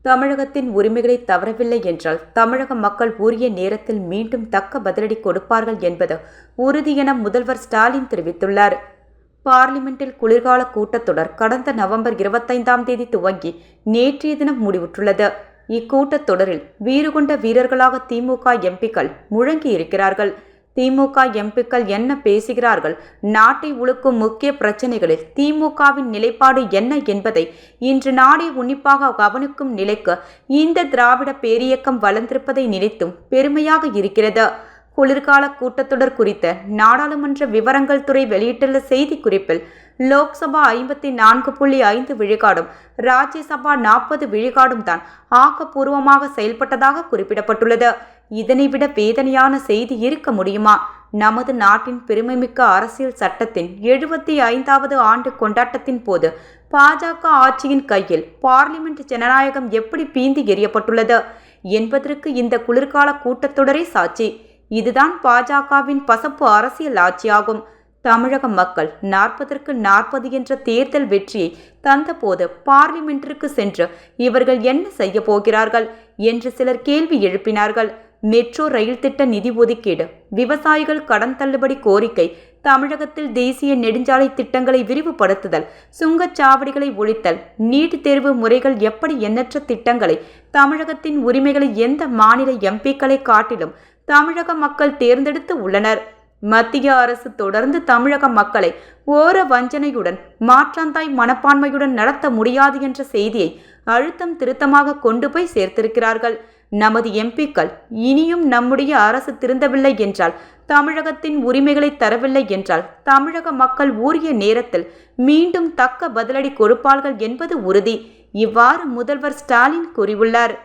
தமிழகத்தின் உரிமைகளை தவறவில்லை என்றால் தமிழக மக்கள் உரிய நேரத்தில் மீண்டும் தக்க பதிலடி கொடுப்பார்கள் என்பது உறுதி என முதல்வர் ஸ்டாலின் தெரிவித்துள்ளார். பார்லிமென்டில் குளிர்கால கூட்டத்தொடர் கடந்த நவம்பர் 25ஆம் தேதி துவங்கி நேற்றைய தினம் முடிவுற்றுள்ளது. இக்கூட்டத்தொடரில் வீறுகொண்ட வீரர்களாக திமுக எம்பிக்கள் முழங்கியிருக்கிறார்கள். திமுக எம்பிக்கள் என்ன பேசுகிறார்கள், நாட்டை உலுக்கும் முக்கிய பிரச்சனைகளில் திமுகவின் நிலைப்பாடு என்ன என்பதை இன்று நாடே உன்னிப்பாக கவனிக்கும் நிலைக்கு இந்த திராவிட பேரியக்கம் வளர்ந்திருப்பதை நினைத்தும் பெருமையாக இருக்கிறது. குளிர்கால கூட்டத்தொடர் குறித்த நாடாளுமன்ற விவரங்கள் துறை வெளியிட்டுள்ள செய்திக்குறிப்பில் லோக்சபா 54.5 விழுக்காடும் ராஜ்யசபா 40 விழுக்காடும் தான் ஆக்கப்பூர்வமாக செயல்பட்டதாக குறிப்பிடப்பட்டுள்ளது. இதனைவிட வேதனையான செய்தி இருக்க முடியுமா? நமது நாட்டின் பெருமைமிக்க அரசியல் சட்டத்தின் 75வது ஆண்டு கொண்டாட்டத்தின் போது பாஜக ஆட்சியின் கையில் பார்லிமெண்ட் ஜனநாயகம் எப்படி பீந்தி எறியப்பட்டுள்ளது என்பதற்கு இந்த குளிர்கால கூட்டத்தொடரே சாட்சி. இதுதான் பாஜகவின் பசப்பு அரசியல் ஆட்சியாகும். தமிழக மக்கள் 40க்கு 40 என்ற தேர்தல் வெற்றியை தந்தபோது பார்லிமென்ட்டிற்கு சென்று இவர்கள் என்ன செய்ய போகிறார்கள் என்று சிலர் கேள்வி எழுப்பினார்கள். மெட்ரோ ரயில் திட்ட நிதி ஒதுக்கீடு, விவசாயிகள் கடன் தள்ளுபடி கோரிக்கை, தமிழகத்தில் தேசிய நெடுஞ்சாலை திட்டங்களை விரிவுபடுத்துதல், சுங்கச்சாவடிகளை ஒழித்தல், நீட் தேர்வு முறைகள் எப்படி எண்ணற்ற திட்டங்களை தமிழகத்தின் உரிமைகளை எந்த மாநில எம்பிக்களை காட்டிலும் தமிழக மக்கள் தேர்ந்தெடுத்து உள்ளனர். மத்திய அரசு தொடர்ந்து தமிழக மக்களை ஓர வஞ்சனையுடன் மாற்றாந்தாய் மனப்பான்மையுடன் நடத்த முடியாது என்ற செய்தியை அழுத்தம் திருத்தமாக கொண்டு போய் சேர்த்திருக்கிறார்கள். நமது எம்பிக்கள் இனியும் நம்முடைய அரசு திருந்தவில்லை என்றால், தமிழகத்தின் உரிமைகளை தரவில்லை என்றால் தமிழக மக்கள் உரிய நேரத்தில் மீண்டும் தக்க பதிலடி கொடுப்பார்கள் என்பது உறுதி. இவ்வாறு முதல்வர் ஸ்டாலின் கூறியுள்ளார்.